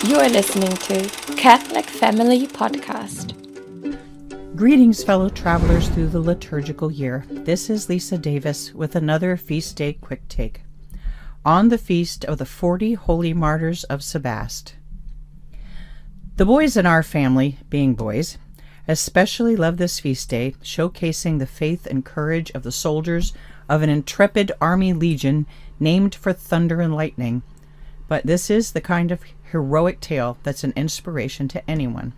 You are listening to Catholic Family Podcast. Greetings, fellow travelers through the liturgical year. This is Lisa Davis with another Feast Day Quick Take on the feast of the 40 Holy Martyrs of Sebaste. The boys in our family, being boys, especially love this feast day, showcasing the faith and courage of the soldiers of an intrepid army legion named for thunder and lightning. But this is the kind of heroic tale that's an inspiration to anyone.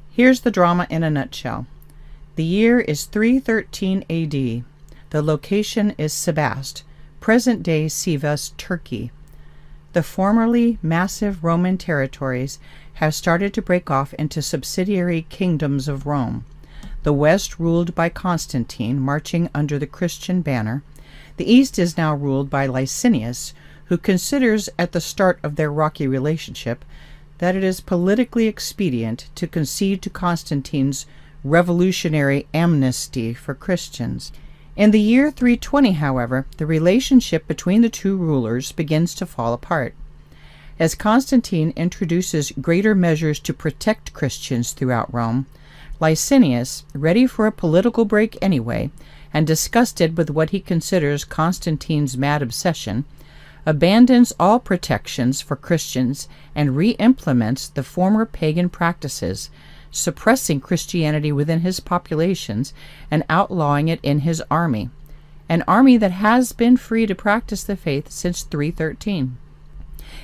Here's the drama in a nutshell. The year is 313 AD. The location is Sebaste, present-day Sivas, Turkey. The formerly massive Roman territories have started to break off into subsidiary kingdoms of Rome. The west ruled by Constantine, marching under the Christian banner. The east is now ruled by Licinius, who considers at the start of their rocky relationship that it is politically expedient to concede to Constantine's revolutionary amnesty for Christians. In the year 320, however, the relationship between the two rulers begins to fall apart. As Constantine introduces greater measures to protect Christians throughout Rome, Licinius, ready for a political break anyway, and disgusted with what he considers Constantine's mad obsession, abandons all protections for Christians and re-implements the former pagan practices, suppressing Christianity within his populations and outlawing it in his army, an army that has been free to practice the faith since 313.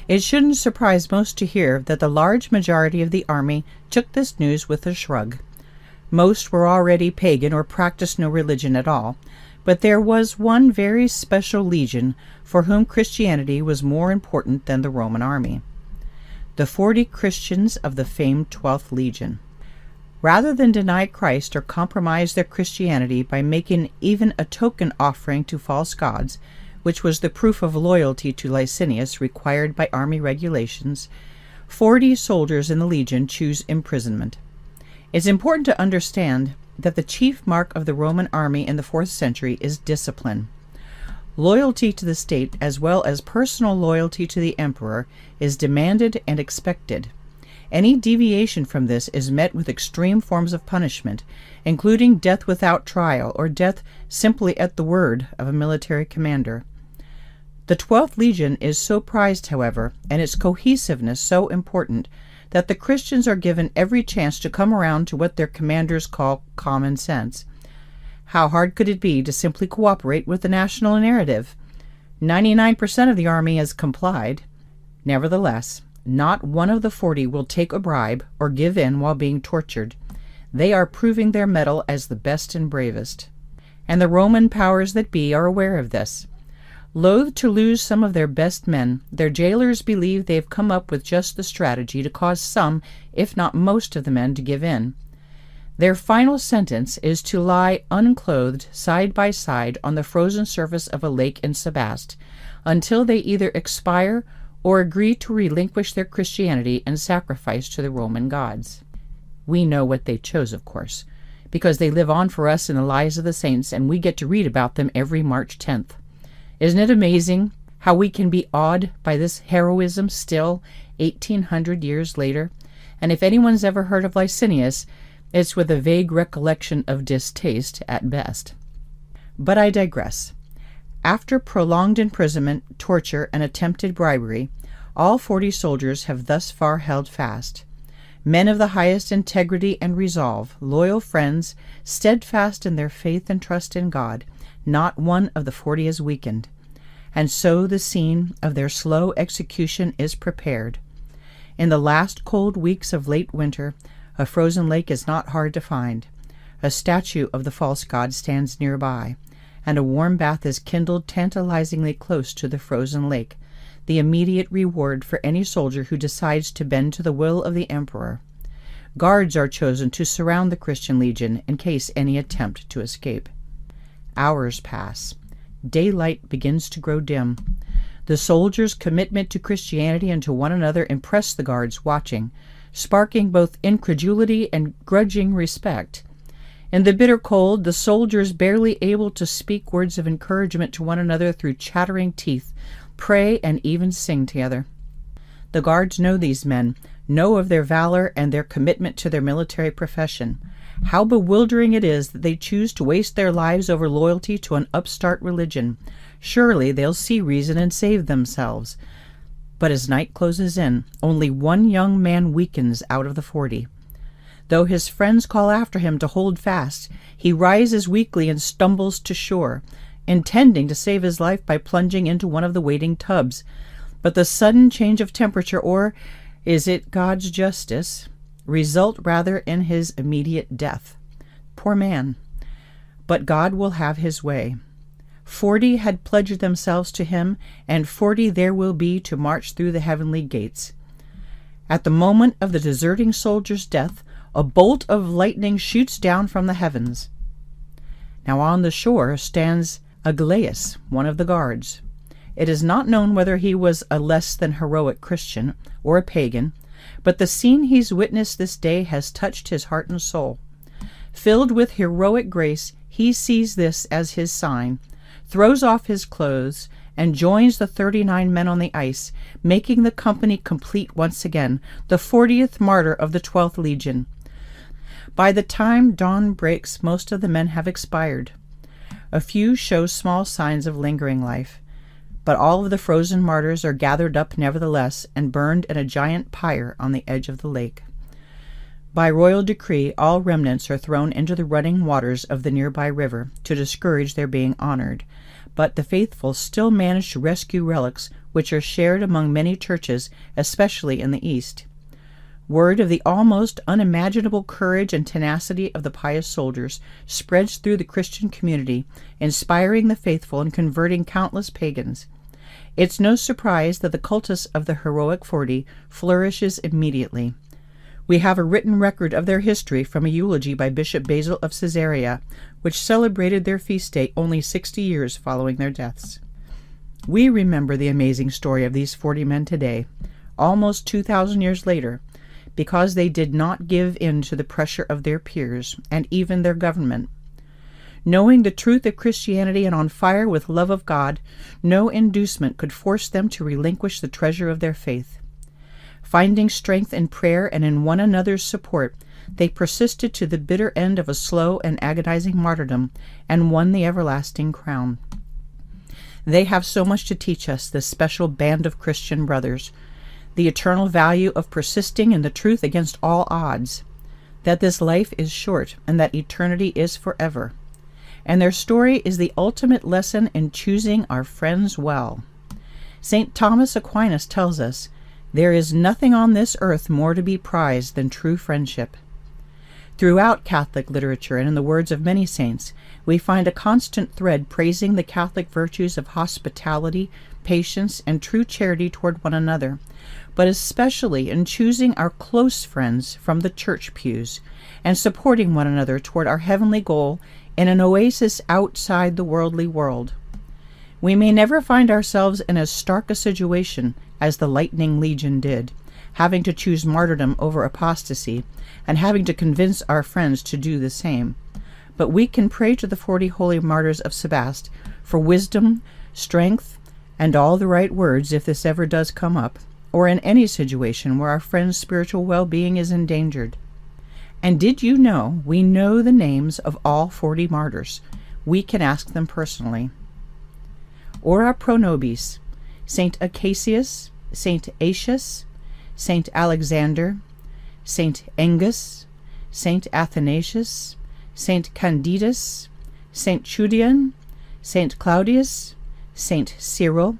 It shouldn't surprise most to hear that the large majority of the army took this news with a shrug. Most were already pagan or practiced no religion at all, but there was one very special legion for whom Christianity was more important than the Roman army. The 40 Christians of the famed 12th Legion. Rather than deny Christ or compromise their Christianity by making even a token offering to false gods, which was the proof of loyalty to Licinius required by army regulations, 40 soldiers in the legion choose imprisonment. It's important to understand that the chief mark of the Roman army in the 4th century is discipline. Loyalty to the state, as well as personal loyalty to the emperor, is demanded and expected. Any deviation from this is met with extreme forms of punishment, including death without trial or death simply at the word of a military commander. The 12th Legion is so prized, however, and its cohesiveness so important, that the Christians are given every chance to come around to what their commanders call common sense. How hard could it be to simply cooperate with the national narrative? 99% of the army has complied. Nevertheless, not one of the 40 will take a bribe or give in while being tortured. They are proving their mettle as the best and bravest. And the Roman powers that be are aware of this. Loath to lose some of their best men, their jailers believe they have come up with just the strategy to cause some, if not most of the men to give in. Their final sentence is to lie unclothed side by side on the frozen surface of a lake in Sebaste until they either expire or agree to relinquish their Christianity and sacrifice to the Roman gods. We know what they chose, of course, because they live on for us in the lives of the saints, and we get to read about them every March 10th. Isn't it amazing how we can be awed by this heroism still 1800 years later? And if anyone's ever heard of Licinius, it's with a vague recollection of distaste at best. But I digress. After prolonged imprisonment, torture, and attempted bribery, all 40 soldiers have thus far held fast. Men of the highest integrity and resolve, loyal friends, steadfast in their faith and trust in God, not one of the 40 is weakened. And so the scene of their slow execution is prepared. In the last cold weeks of late winter, a frozen lake is not hard to find. A statue of the false god stands nearby, and a warm bath is kindled tantalizingly close to the frozen lake, the immediate reward for any soldier who decides to bend to the will of the emperor. Guards are chosen to surround the Christian legion in case any attempt to escape. Hours pass. Daylight begins to grow dim. The soldiers' commitment to Christianity and to one another impress the guards watching, sparking both incredulity and grudging respect. In the bitter cold, the soldiers, barely able to speak words of encouragement to one another through chattering teeth, pray and even sing together. The guards know these men, know of their valor and their commitment to their military profession. How bewildering it is that they choose to waste their lives over loyalty to an upstart religion. Surely they'll see reason and save themselves. But as night closes in, only one young man weakens out of the 40. Though his friends call after him to hold fast, he rises weakly and stumbles to shore, intending to save his life by plunging into one of the waiting tubs. But the sudden change of temperature, or is it God's justice, result rather in his immediate death. Poor man. But God will have his way. 40 had pledged themselves to him, and 40 there will be to march through the heavenly gates. At the moment of the deserting soldier's death, a bolt of lightning shoots down from the heavens. Now on the shore stands Aglaus, one of the guards. It is not known whether he was a less than heroic Christian or a pagan, but the scene he's witnessed this day has touched his heart and soul. Filled with heroic grace, he sees this as his sign, throws off his clothes, and joins the 39 men on the ice, making the company complete once again, the 40th martyr of the 12th Legion. By the time dawn breaks, most of the men have expired. A few show small signs of lingering life, but all of the frozen martyrs are gathered up nevertheless and burned in a giant pyre on the edge of the lake. By royal decree, all remnants are thrown into the running waters of the nearby river to discourage their being honored, but the faithful still manage to rescue relics which are shared among many churches, especially in the East. Word of the almost unimaginable courage and tenacity of the pious soldiers spreads through the Christian community, inspiring the faithful and converting countless pagans. It's no surprise that the cultus of the heroic 40 flourishes immediately. We have a written record of their history from a eulogy by Bishop Basil of Caesarea, which celebrated their feast day only 60 years following their deaths. We remember the amazing story of these 40 men today, almost 2,000 years later, because they did not give in to the pressure of their peers and even their government. Knowing the truth of Christianity and on fire with love of God, no inducement could force them to relinquish the treasure of their faith. Finding strength in prayer and in one another's support, they persisted to the bitter end of a slow and agonizing martyrdom and won the everlasting crown. They have so much to teach us, this special band of Christian brothers. The eternal value of persisting in the truth against all odds, that this life is short and that eternity is forever. And their story is the ultimate lesson in choosing our friends well. St. Thomas Aquinas tells us, "There is nothing on this earth more to be prized than true friendship." Throughout Catholic literature and in the words of many saints, we find a constant thread praising the Catholic virtues of hospitality, patience, and true charity toward one another, but especially in choosing our close friends from the church pews and supporting one another toward our heavenly goal in an oasis outside the worldly world. We may never find ourselves in as stark a situation as the Lightning Legion did, having to choose martyrdom over apostasy and having to convince our friends to do the same. But we can pray to the 40 Holy Martyrs of Sebaste for wisdom, strength, and all the right words if this ever does come up, or in any situation where our friend's spiritual well-being is endangered. And did you know we know the names of all 40 martyrs? We can ask them personally. Ora pro nobis, Saint Acacius, Saint Aetius, Saint Alexander, Saint Engus, Saint Athanasius, Saint Candidus, Saint Chudian, Saint Claudius, Saint Cyril,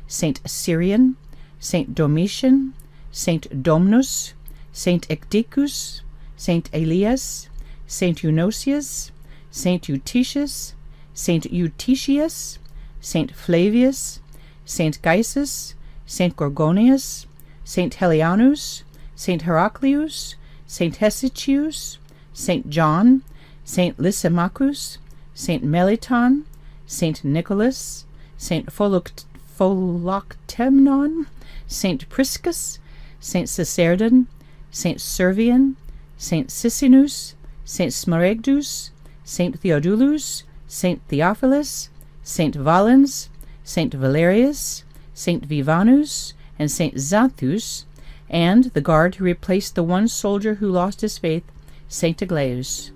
Saint Cyrian, Saint Domitian, Saint Domnus, Saint Ecdicus, Saint Elias, Saint Eunocius, Saint Eutychius, Saint Eutychius, Saint Flavius, Saint Gaius, Saint Gorgonius, Saint Helianus, Saint Heraclius, Saint Hesychius, Saint John, Saint Lysimachus, Saint Meliton, Saint Nicholas, Saint Philoctemnon, Saint Priscus, Saint Cicerdon, Saint Servian, Saint Sisinus, Saint Smaragdus, Saint Theodulus, Saint Theophilus, Saint Valens, Saint Valerius, Saint Vivanus, and St. Xanthus, and the guard who replaced the one soldier who lost his faith, St. Aglaeus.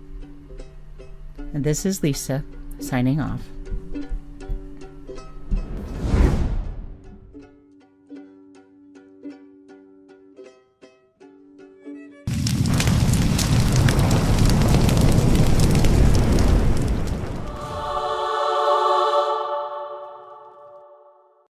And this is Lisa, signing off.